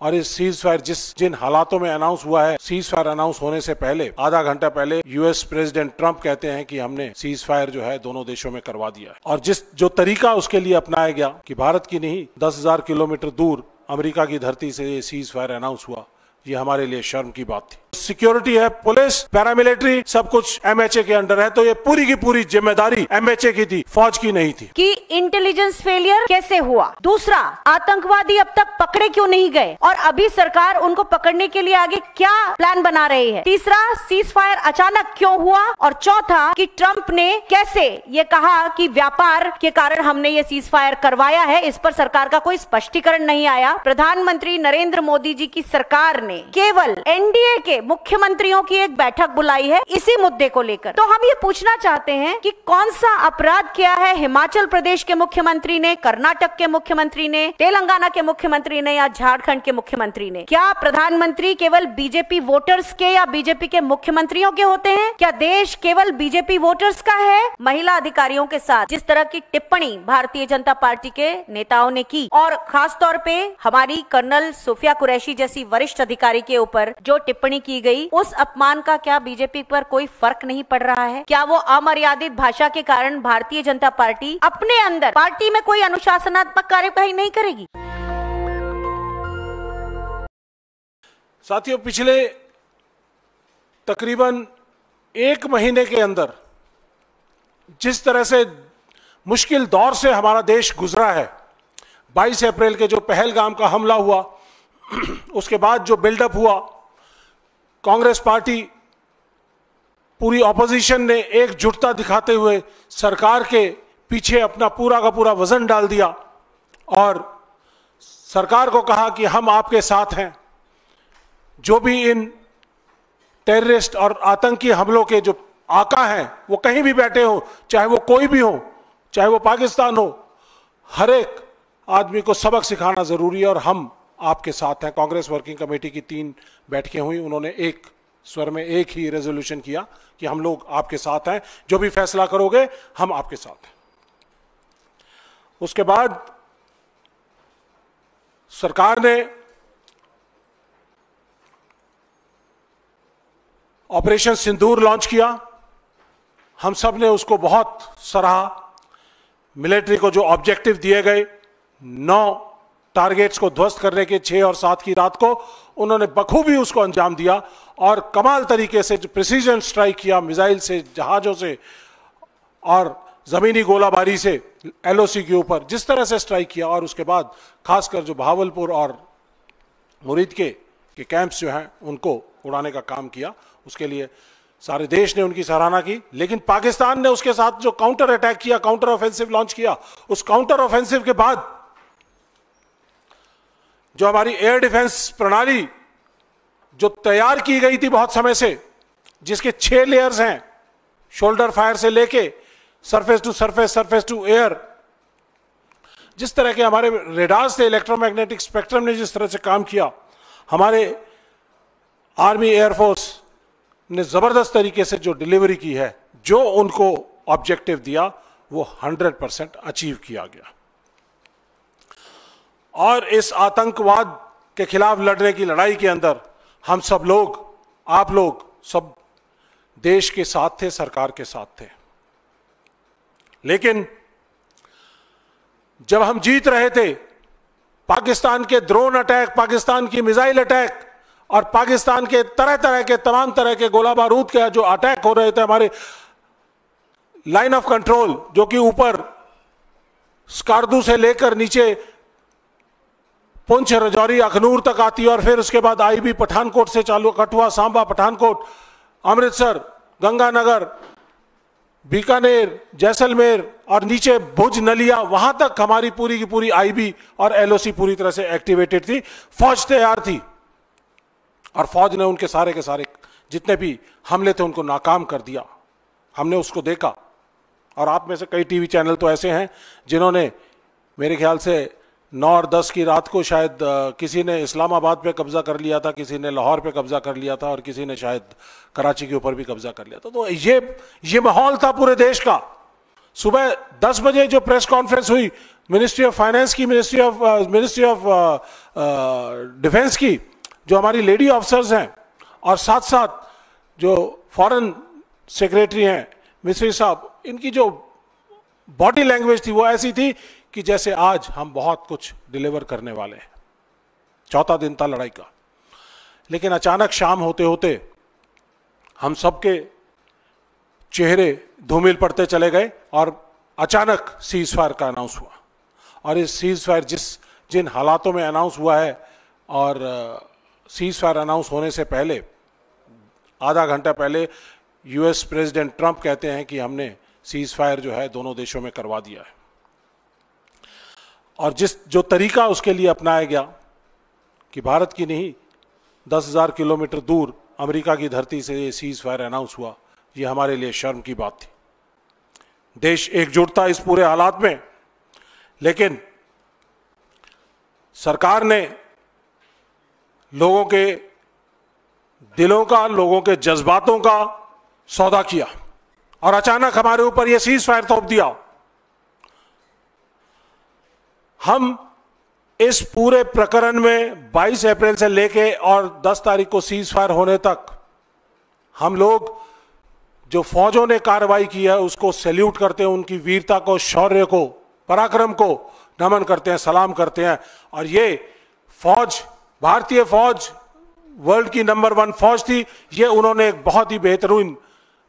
और इस cease fire जिन हालातों में अनाउंस हुआ है, सीज फायर अनाउंस होने से पहले आधा घंटा पहले यूएस प्रेसिडेंट ट्रंप कहते हैं कि हमने सीज फायर जो है दोनों देशों में करवा दिया है। और जो तरीका उसके लिए अपनाया गया कि भारत की नहीं 10,000 किलोमीटर दूर अमेरिका की धरती से ये सीज फायर अनाउंस हुआ, ये हमारे लिए शर्म की बात थी। सिक्योरिटी है, पुलिस, पैरामिलिट्री, सब कुछ एमएचए के अंडर है, तो ये पूरी की पूरी जिम्मेदारी एमएचए की थी, फौज की नहीं थी। कि इंटेलिजेंस फेलियर कैसे हुआ? दूसरा, आतंकवादी अब तक पकड़े क्यों नहीं गए और अभी सरकार उनको पकड़ने के लिए आगे क्या प्लान बना रही है? तीसरा, सीज फायर अचानक क्यों हुआ? और चौथा, कि ट्रंप ने कैसे ये कहा कि व्यापार के कारण हमने ये सीज फायर करवाया है, इस पर सरकार का कोई स्पष्टीकरण नहीं आया। प्रधानमंत्री नरेंद्र मोदी जी की सरकार ने केवल एनडीए के मुख्यमंत्रियों की एक बैठक बुलाई है इसी मुद्दे को लेकर। तो हम ये पूछना चाहते हैं कि कौन सा अपराध किया है हिमाचल प्रदेश के मुख्यमंत्री ने, कर्नाटक के मुख्यमंत्री ने, तेलंगाना के मुख्यमंत्री ने या झारखंड के मुख्यमंत्री ने? क्या प्रधानमंत्री केवल बीजेपी वोटर्स के या बीजेपी के मुख्यमंत्रियों के होते हैं? क्या देश केवल बीजेपी वोटर्स का है? महिला अधिकारियों के साथ जिस तरह की टिप्पणी भारतीय जनता पार्टी के नेताओं ने की और खास तौर पे हमारी कर्नल सोफिया कुरैशी जैसी वरिष्ठ अधिकारी के ऊपर जो टिप्पणी की गई, उस अपमान का क्या बीजेपी पर कोई फर्क नहीं पड़ रहा है? क्या वो अमर्यादित भाषा के कारण भारतीय जनता पार्टी अपने अंदर पार्टी में कोई अनुशासनात्मक कार्यवाही नहीं करेगी? साथियों, पिछले तकरीबन 1 महीने के अंदर जिस तरह से मुश्किल दौर से हमारा देश गुजरा है, 22 अप्रैल के जो पहलगाम का हमला हुआ, उसके बाद जो बिल्डअप हुआ, कांग्रेस पार्टी पूरी ऑपोजिशन ने एकजुटता दिखाते हुए सरकार के पीछे अपना पूरा का पूरा वजन डाल दिया और सरकार को कहा कि हम आपके साथ हैं। जो भी इन टेररिस्ट और आतंकी हमलों के जो आका हैं, वो कहीं भी बैठे हो, चाहे वो कोई भी हो, चाहे वो पाकिस्तान हो, हर एक आदमी को सबक सिखाना जरूरी है और हम आपके साथ हैं। कांग्रेस वर्किंग कमेटी की 3 बैठकें हुई, उन्होंने एक स्वर में एक ही रेजोल्यूशन किया कि हम लोग आपके साथ हैं, जो भी फैसला करोगे हम आपके साथ हैं। उसके बाद सरकार ने ऑपरेशन सिंदूर लॉन्च किया, हम सब ने उसको बहुत सराहा। मिलिट्री को जो ऑब्जेक्टिव दिए गए, 9 टारगेट्स को ध्वस्त करने के 6 और 7 की रात को उन्होंने बखूबी उसको अंजाम दिया और कमाल तरीके से जो प्रिसीजन स्ट्राइक किया, मिसाइल से, जहाजों से और जमीनी गोलाबारी से एलओसी के ऊपर जिस तरह से स्ट्राइक किया, और उसके बाद खासकर जो भावलपुर और मुरीद के कैंप्स जो हैं उनको उड़ाने का काम किया, उसके लिए सारे देश ने उनकी सराहना की। लेकिन पाकिस्तान ने उसके साथ जो काउंटर अटैक किया, काउंटर ऑफेंसिव लॉन्च किया, उस काउंटर ऑफेंसिव के बाद जो हमारी एयर डिफेंस प्रणाली जो तैयार की गई थी बहुत समय से, जिसके 6 लेयर्स हैं, शोल्डर फायर से लेके surface to surface, surface to air, जिस तरह के हमारे रेडार्स थे, इलेक्ट्रोमैग्नेटिक स्पेक्ट्रम ने जिस तरह से काम किया, हमारे आर्मी एयरफोर्स ने जबरदस्त तरीके से जो डिलीवरी की है, जो उनको ऑब्जेक्टिव दिया वो 100% अचीव किया गया। और इस आतंकवाद के खिलाफ लड़ने की लड़ाई के अंदर हम सब लोग, आप लोग सब देश के साथ थे, सरकार के साथ थे। लेकिन जब हम जीत रहे थे, पाकिस्तान के ड्रोन अटैक, पाकिस्तान की मिसाइल अटैक और पाकिस्तान के तरह तरह के तमाम तरह के गोला बारूद के जो अटैक हो रहे थे हमारे लाइन ऑफ कंट्रोल, जो कि ऊपर स्कार्दू से लेकर नीचे पुंछ, रजौरी, अखनूर तक आती है, और फिर उसके बाद आईबी पठानकोट से चालू, कठुआ, सांबा, पठानकोट, अमृतसर, गंगानगर, बीकानेर, जैसलमेर और नीचे भुज, नलिया, वहां तक हमारी पूरी की पूरी आईबी और एलओसी पूरी तरह से एक्टिवेटेड थी। फौज तैयार थी और फौज ने उनके सारे के सारे जितने भी हमले थे उनको नाकाम कर दिया। हमने उसको देखा। और आप में से कई टीवी चैनल तो ऐसे हैं जिन्होंने मेरे ख्याल से 9 और 10 की रात को शायद किसी ने इस्लामाबाद पे कब्जा कर लिया था, किसी ने लाहौर पे कब्जा कर लिया था और किसी ने शायद कराची के ऊपर भी कब्जा कर लिया था। तो ये माहौल था पूरे देश का। सुबह 10 बजे जो प्रेस कॉन्फ्रेंस हुई मिनिस्ट्री ऑफ फाइनेंस की, मिनिस्ट्री ऑफ डिफेंस की, जो हमारी लेडी ऑफिसर्स हैं, और साथ साथ जो फॉरेन सेक्रेटरी हैं मिस्री साहब, इनकी जो बॉडी लैंग्वेज थी वो ऐसी थी कि जैसे आज हम बहुत कुछ डिलीवर करने वाले हैं। चौथा दिन था लड़ाई का, लेकिन अचानक शाम होते होते हम सबके चेहरे धूमिल पड़ते चले गए और अचानक सीज फायर का अनाउंस हुआ। और इस सीज फायर जिन हालातों में अनाउंस हुआ है, और सीज फायर अनाउंस होने से पहले आधा घंटा पहले यूएस प्रेसिडेंट ट्रंप कहते हैं कि हमने सीज फायर जो है दोनों देशों में करवा दिया है। और जो तरीका उसके लिए अपनाया गया कि भारत की नहीं 10,000 किलोमीटर दूर अमेरिका की धरती से ये सीज फायर अनाउंस हुआ, ये हमारे लिए शर्म की बात थी। देश एकजुट था इस पूरे हालात में, लेकिन सरकार ने लोगों के दिलों का, लोगों के जज्बातों का सौदा किया और अचानक हमारे ऊपर यह सीज फायर थोप दिया। हम इस पूरे प्रकरण में 22 अप्रैल से लेके और 10 तारीख को सीज फायर होने तक हम लोग जो फौजों ने कार्रवाई की है उसको सैल्यूट करते हैं, उनकी वीरता को, शौर्य को, पराक्रम को नमन करते हैं, सलाम करते हैं। और ये फौज, भारतीय फौज वर्ल्ड की नंबर 1 फौज थी। ये उन्होंने एक बहुत ही बेहतरीन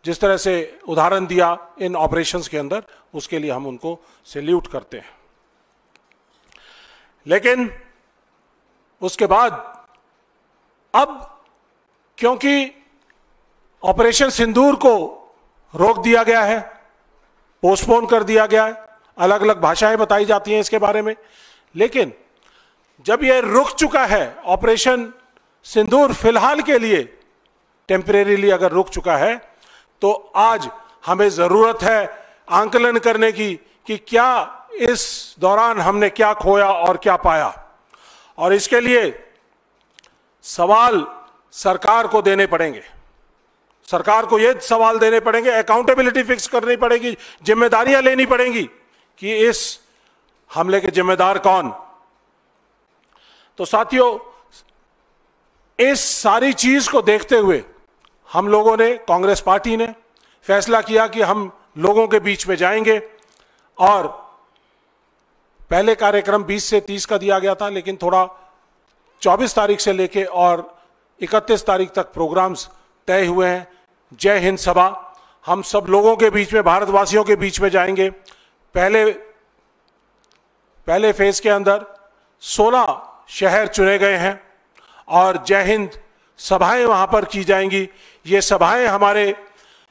जिस तरह से उदाहरण दिया इन ऑपरेशंस के अंदर, उसके लिए हम उनको सैल्यूट करते हैं। लेकिन उसके बाद अब क्योंकि ऑपरेशन सिंदूर को रोक दिया गया है, पोस्टपोन कर दिया गया है, अलग अलग भाषाएं बताई जाती हैं इसके बारे में, लेकिन जब यह रुक चुका है ऑपरेशन सिंदूर फिलहाल के लिए, टेम्परेरीली अगर रुक चुका है, तो आज हमें जरूरत है आंकलन करने की कि क्या इस दौरान हमने क्या खोया और क्या पाया। और इसके लिए सवाल सरकार को देने पड़ेंगे, सरकार को ये सवाल देने पड़ेंगे, अकाउंटेबिलिटी फिक्स करनी पड़ेगी, जिम्मेदारियां लेनी पड़ेंगी कि इस हमले के जिम्मेदार कौन। तो साथियों, इस सारी चीज को देखते हुए हम लोगों ने, कांग्रेस पार्टी ने फैसला किया कि हम लोगों के बीच में जाएंगे। और पहले कार्यक्रम 20 से 30 का दिया गया था, लेकिन थोड़ा 24 तारीख से लेके और 31 तारीख तक प्रोग्राम्स तय हुए हैं। जय हिंद सभा, हम सब लोगों के बीच में, भारतवासियों के बीच में जाएंगे। पहले फेज के अंदर 16 शहर चुने गए हैं और जय हिंद सभाएं वहां पर की जाएंगी। ये सभाएं हमारे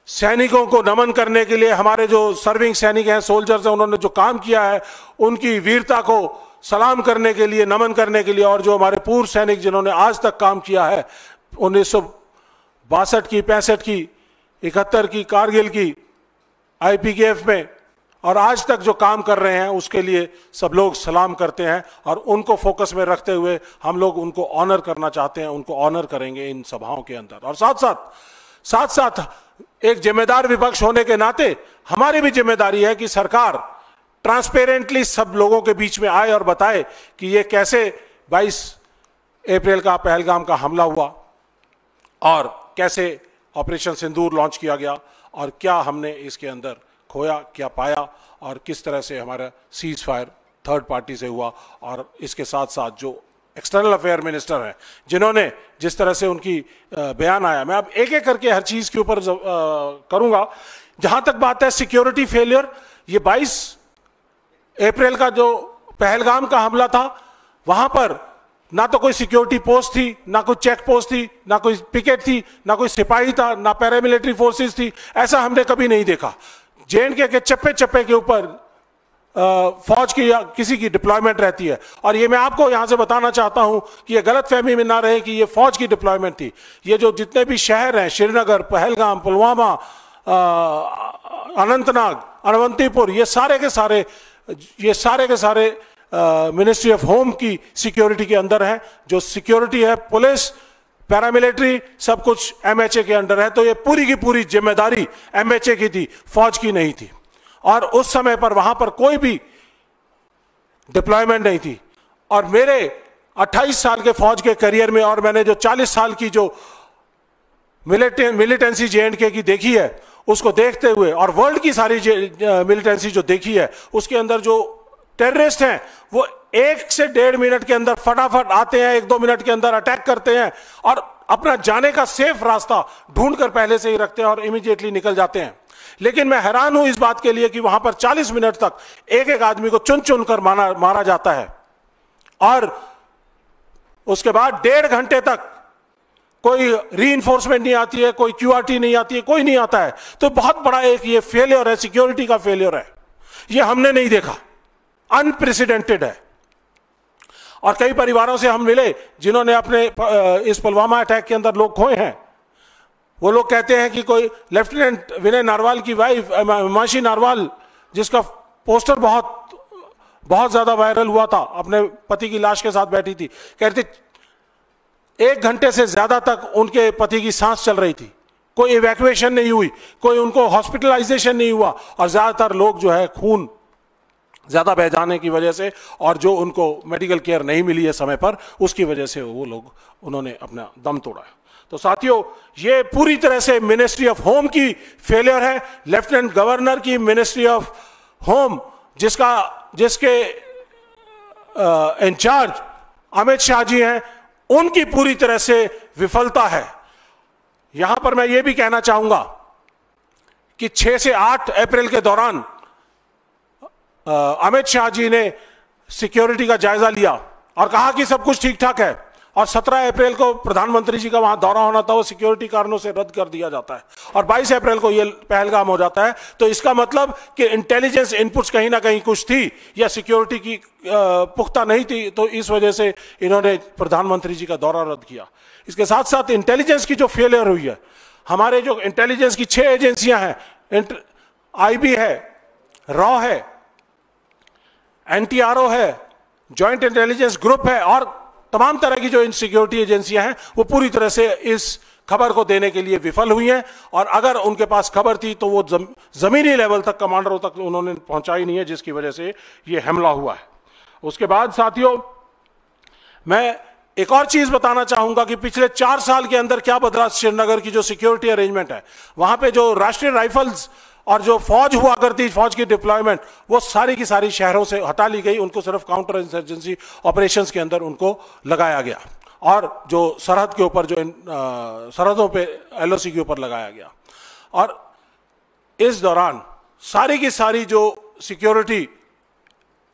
सैनिकों को नमन करने के लिए, हमारे जो सर्विंग सैनिक हैं, सोल्जर्स हैं, उन्होंने जो काम किया है उनकी वीरता को सलाम करने के लिए, नमन करने के लिए, और जो हमारे पूर्व सैनिक जिन्होंने आज तक काम किया है 1962 की, 65 की, 71 की, कारगिल की, IPKF में, और आज तक जो काम कर रहे हैं, उसके लिए सब लोग सलाम करते हैं। और उनको फोकस में रखते हुए हम लोग उनको ऑनर करना चाहते हैं, उनको ऑनर करेंगे इन सभाओं के अंदर। और साथ साथ एक जिम्मेदार विपक्ष होने के नाते हमारी भी जिम्मेदारी है कि सरकार ट्रांसपेरेंटली सब लोगों के बीच में आए और बताए कि ये कैसे 22 अप्रैल का पहलगाम का हमला हुआ और कैसे ऑपरेशन सिंदूर लॉन्च किया गया और क्या हमने इसके अंदर खोया, क्या पाया, और किस तरह से हमारा सीज फायर थर्ड पार्टी से हुआ। और इसके साथ साथ जो एक्सटर्नल अफेयर मिनिस्टर हैं, जिन्होंने जिस तरह से उनकी बयान आया, मैं अब एक एक करके हर चीज के ऊपर करूंगा। जहां तक बात है सिक्योरिटी फेलियर, ये 22 अप्रैल का जो पहलगाम का हमला था, वहां पर ना तो कोई सिक्योरिटी पोस्ट थी, ना कोई चेक पोस्ट थी, ना कोई पिकेट थी, ना कोई सिपाही था, ना पैरामिलिट्री फोर्सेस थी। ऐसा हमने कभी नहीं देखा। JNK के चप्पे चप्पे के ऊपर फौज की या किसी की डिप्लॉयमेंट रहती है। और ये मैं आपको यहां से बताना चाहता हूं कि ये गलतफहमी में ना रहे कि ये फौज की डिप्लॉयमेंट थी। ये जो जितने भी शहर हैं, श्रीनगर, पहलगाम, पुलवामा, अनंतनाग, अनवंतीपुर, ये सारे के सारे मिनिस्ट्री ऑफ होम की सिक्योरिटी के अंदर है। जो सिक्योरिटी है, पुलिस, पैरामिलिट्री, सब कुछ MHA के अंडर है। तो ये पूरी की पूरी जिम्मेदारी MHA की थी, फौज की नहीं थी। और उस समय पर वहां पर कोई भी डिप्लॉयमेंट नहीं थी। और मेरे 28 साल के फौज के करियर में और मैंने जो 40 साल की जो मिलिटेंसी J&K की देखी है, उसको देखते हुए और वर्ल्ड की सारी मिलिटेंसी जो देखी है, उसके अंदर जो टेररिस्ट हैं वो 1 से 1.5 मिनट के अंदर फटाफट आते हैं, 1-2 मिनट के अंदर अटैक करते हैं और अपना जाने का सेफ रास्ता ढूंढकर पहले से ही रखते हैं और इमीडिएटली निकल जाते हैं। लेकिन मैं हैरान हूं इस बात के लिए कि वहां पर 40 मिनट तक एक एक आदमी को चुन चुन कर मारा जाता है और उसके बाद 1.5 घंटे तक कोई रीइंफोर्समेंट नहीं आती है, कोई QRT नहीं आती है, कोई नहीं आता है। तो बहुत बड़ा एक ये फेलियर है, सिक्योरिटी का फेलियर है, ये हमने नहीं देखा, अनप्रेसिडेंटेड है। और कई परिवारों से हम मिले जिन्होंने अपने इस पुलवामा अटैक के अंदर लोग खोए हैं। वो लोग कहते हैं कि कोई लेफ्टिनेंट विनय नारवाल की वाइफ हिमांशी नारवाल, जिसका पोस्टर बहुत ज्यादा वायरल हुआ था, अपने पति की लाश के साथ बैठी थी, कहती 1 घंटे से ज्यादा तक उनके पति की सांस चल रही थी, कोई इवैक्यूएशन नहीं हुई, कोई उनको हॉस्पिटलाइजेशन नहीं हुआ और ज्यादातर लोग जो है खून ज्यादा बह जाने की वजह से और जो उनको मेडिकल केयर नहीं मिली है समय पर, उसकी वजह से उन्होंने अपना दम तोड़ा है। तो साथियों, ये पूरी तरह से मिनिस्ट्री ऑफ होम की फेलियर है। लेफ्टिनेंट गवर्नर की मिनिस्ट्री ऑफ होम, जिसके इंचार्ज अमित शाह जी हैं, उनकी पूरी तरह से विफलता है। यहां पर मैं यह भी कहना चाहूंगा कि 6 से 8 अप्रैल के दौरान अमित शाह जी ने सिक्योरिटी का जायजा लिया और कहा कि सब कुछ ठीक ठाक है, और 17 अप्रैल को प्रधानमंत्री जी का वहां दौरा होना था, वो सिक्योरिटी कारणों से रद्द कर दिया जाता है और 22 अप्रैल को ये पहलगाम हो जाता है। तो इसका मतलब कि इंटेलिजेंस इनपुट्स कहीं ना कहीं कुछ थी या सिक्योरिटी की पुख्ता नहीं थी, तो इस वजह से इन्होंने प्रधानमंत्री जी का दौरा रद्द किया। इसके साथ साथ इंटेलिजेंस की जो फेलियर हुई है, हमारे जो इंटेलिजेंस की 6 एजेंसियां हैं, IB है, रॉ है, NTRO है, ज्वाइंट इंटेलिजेंस ग्रुप है और तमाम तरह की जो इन सिक्योरिटी एजेंसियां हैं, वो पूरी तरह से इस खबर को देने के लिए विफल हुई हैं। और अगर उनके पास खबर थी तो वो जमीनी लेवल तक, कमांडरों तक उन्होंने पहुंचाई नहीं है, जिसकी वजह से ये हमला हुआ है। उसके बाद साथियों, मैं एक और चीज बताना चाहूंगा कि पिछले 4 साल के अंदर क्या बदला श्रीनगर की जो सिक्योरिटी अरेंजमेंट है। वहां पे जो राष्ट्रीय राइफल्स और जो फौज हुआ करती, फौज की डिप्लॉयमेंट, वो सारी की सारी शहरों से हटा ली गई, उनको सिर्फ काउंटर इंसर्जेंसी ऑपरेशंस के अंदर उनको लगाया गया और जो सरहद के ऊपर, जो सरहदों पे LOC के ऊपर लगाया गया। और इस दौरान सारी की सारी जो सिक्योरिटी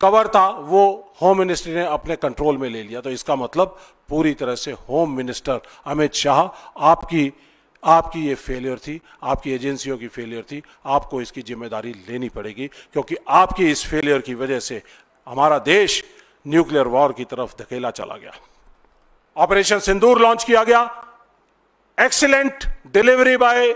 कवर था वो होम मिनिस्ट्री ने अपने कंट्रोल में ले लिया। तो इसका मतलब पूरी तरह से होम मिनिस्टर अमित शाह, आपकी ये फेलियर थी, आपकी एजेंसियों की फेलियर थी। आपको इसकी जिम्मेदारी लेनी पड़ेगी, क्योंकि आपकी इस फेलियर की वजह से हमारा देश न्यूक्लियर वॉर की तरफ धकेला चला गया। ऑपरेशन सिंदूर लॉन्च किया गया, excellent delivery by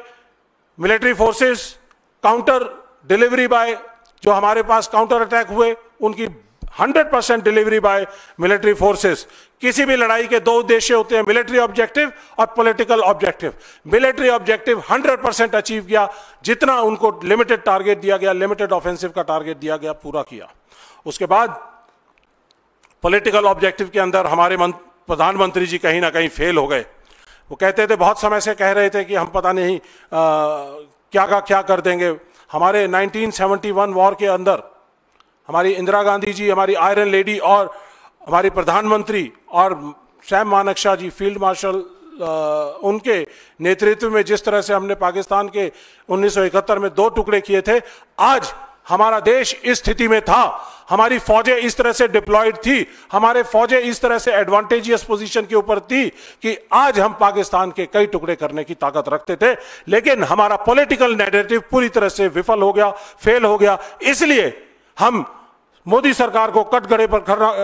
military forces, counter delivery by जो हमारे पास काउंटर अटैक हुए, उनकी 100% डिलीवरी बाय मिलिट्री फोर्सेस। किसी भी लड़ाई के 2 उद्देश्य होते हैं, मिलिट्री ऑब्जेक्टिव और political objective. Military objective 100% achieve किया, जितना उनको लिमिटेड टारगेट दिया गया, लिमिटेड ऑफेंसिव का टारगेट दिया गया, पूरा किया। उसके बाद पॉलिटिकल ऑब्जेक्टिव के अंदर हमारे प्रधानमंत्री जी कहीं ना कहीं फेल हो गए। वो कहते थे, बहुत समय से कह रहे थे कि हम पता नहीं क्या कर देंगे। हमारे 1971 वॉर के अंदर हमारी इंदिरा गांधी जी, हमारी आयरन लेडी, और हमारी प्रधानमंत्री और सैम मानेकशॉ जी, फील्ड मार्शल, उनके नेतृत्व में जिस तरह से हमने पाकिस्तान के 1971 में 2 टुकड़े किए थे, आज हमारा देश इस स्थिति में था, हमारी फौजें इस तरह से डिप्लॉयड थी, हमारे फौजें इस तरह से एडवांटेजियस पोजीशन के ऊपर थी कि आज हम पाकिस्तान के कई टुकड़े करने की ताकत रखते थे। लेकिन हमारा पॉलिटिकल नैरेटिव पूरी तरह से विफल हो गया, फेल हो गया। इसलिए हम मोदी सरकार को कटघरे पर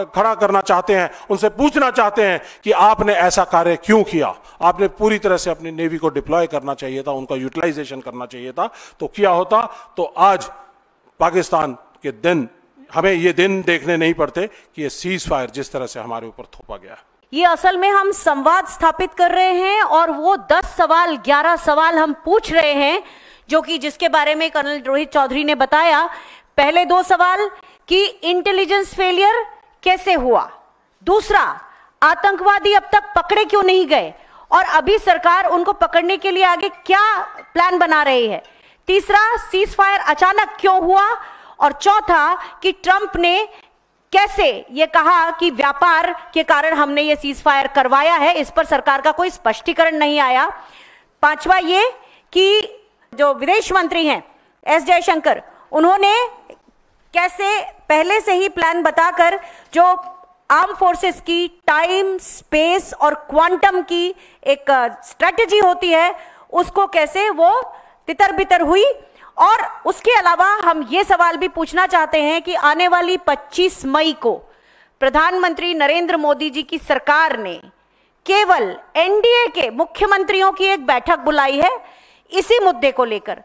खड़ा करना चाहते हैं, उनसे पूछना चाहते हैं कि आपने ऐसा कार्य क्यों किया। आपने पूरी तरह से अपनी नेवी को डिप्लॉय करना चाहिए था, उनका यूटिलाइजेशन करना चाहिए था, तो किया होता तो आज पाकिस्तान के दिन, हमें ये दिन देखने नहीं पड़ते कि ये सीज फायर जिस तरह से हमारे ऊपर थोपा गया। ये असल में हम संवाद स्थापित कर रहे हैं और वो 10 सवाल 11 सवाल हम पूछ रहे हैं जो कि जिसके बारे में कर्नल रोहित चौधरी ने बताया। पहले दो सवाल कि इंटेलिजेंस फेलियर कैसे हुआ, दूसरा आतंकवादी अब तक पकड़े क्यों नहीं गए और अभी सरकार उनको पकड़ने के लिए आगे क्या प्लान बना रही है, तीसरा सीज फायर अचानक क्यों हुआ, और चौथा कि ट्रंप ने कैसे ये कहा कि व्यापार के कारण हमने ये सीज फायर करवाया है, इस पर सरकार का कोई स्पष्टीकरण नहीं आया। पांचवा ये कि जो विदेश मंत्री हैं एस जयशंकर, उन्होंने कैसे पहले से ही प्लान बताकर जो आर्म फोर्सेस की टाइम, स्पेस और क्वांटम की एक स्ट्रेटजी होती है उसको कैसे वो तितर बितर हुई। और उसके अलावा हम ये सवाल भी पूछना चाहते हैं कि आने वाली 25 मई को प्रधानमंत्री नरेंद्र मोदी जी की सरकार ने केवल एनडीए के मुख्यमंत्रियों की एक बैठक बुलाई है इसी मुद्दे को लेकर।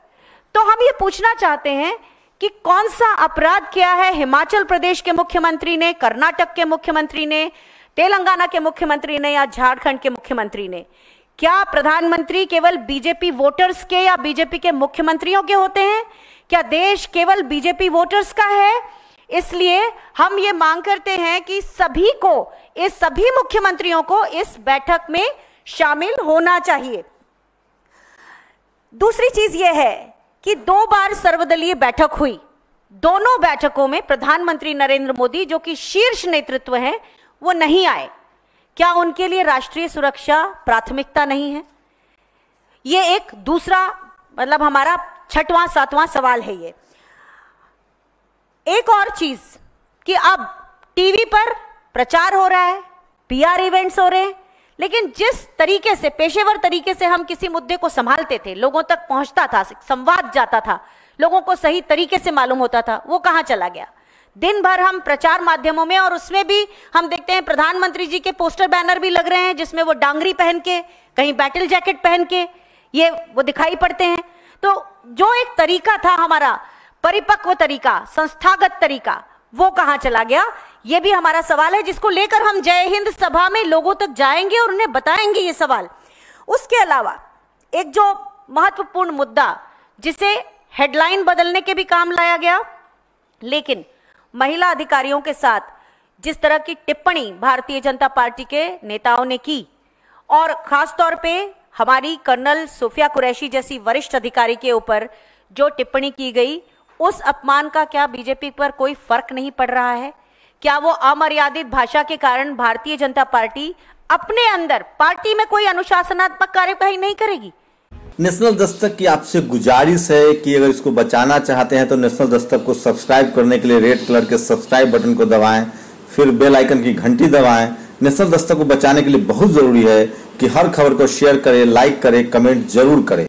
तो हम ये पूछना चाहते हैं कि कौन सा अपराध किया है हिमाचल प्रदेश के मुख्यमंत्री ने, कर्नाटक के मुख्यमंत्री ने, तेलंगाना के मुख्यमंत्री ने या झारखंड के मुख्यमंत्री ने। क्या प्रधानमंत्री केवल बीजेपी वोटर्स के या बीजेपी के मुख्यमंत्रियों के होते हैं? क्या देश केवल बीजेपी वोटर्स का है? इसलिए हम ये मांग करते हैं कि सभी मुख्यमंत्रियों को इस बैठक में शामिल होना चाहिए। दूसरी चीज यह है कि 2 बार सर्वदलीय बैठक हुई, दोनों बैठकों में प्रधानमंत्री नरेंद्र मोदी जो कि शीर्ष नेतृत्व है वो नहीं आए। क्या उनके लिए राष्ट्रीय सुरक्षा प्राथमिकता नहीं है? ये एक दूसरा मतलब हमारा 6वां 7वां सवाल है। ये एक और चीज कि अब टीवी पर प्रचार हो रहा है, पीआर इवेंट्स हो रहे हैं, लेकिन जिस तरीके से पेशेवर तरीके से हम किसी मुद्दे को संभालते थे, लोगों तक पहुंचता था, संवाद जाता था, लोगों को सही तरीके से मालूम होता था, वो कहां चला गया? दिन भर हम प्रचार माध्यमों में, और उसमें भी हम देखते हैं प्रधानमंत्री जी के पोस्टर बैनर भी लग रहे हैं जिसमें वो डांगरी पहन के, कहीं बैटल जैकेट पहन के वो दिखाई पड़ते हैं। तो जो एक तरीका था हमारा परिपक्व तरीका, संस्थागत तरीका, वो कहां चला गया? ये भी हमारा सवाल है जिसको लेकर हम जय हिंद सभा में लोगों तक जाएंगे और उन्हें बताएंगे ये सवाल। उसके अलावा एक जो महत्वपूर्ण मुद्दा जिसे हेडलाइन बदलने के भी काम लाया गया, लेकिन महिला अधिकारियों के साथ जिस तरह की टिप्पणी भारतीय जनता पार्टी के नेताओं ने की, और खासतौर पे हमारी कर्नल सोफिया कुरैशी जैसी वरिष्ठ अधिकारी के ऊपर जो टिप्पणी की गई, उस अपमान का क्या बीजेपी पर कोई फर्क नहीं पड़ रहा है? क्या वो अमर्यादित भाषा के कारण भारतीय जनता पार्टी अपने अंदर पार्टी में कोई अनुशासनात्मक कार्यवाही नहीं करेगी? नेशनल दस्तक की आपसे गुजारिश है कि अगर इसको बचाना चाहते हैं तो नेशनल दस्तक को सब्सक्राइब करने के लिए रेड कलर के सब्सक्राइब बटन को दबाएं, फिर बेल आइकन की घंटी दबाएं। नेशनल दस्तक को बचाने के लिए बहुत जरूरी है कि हर खबर को शेयर करें, लाइक करें, कमेंट जरूर करें।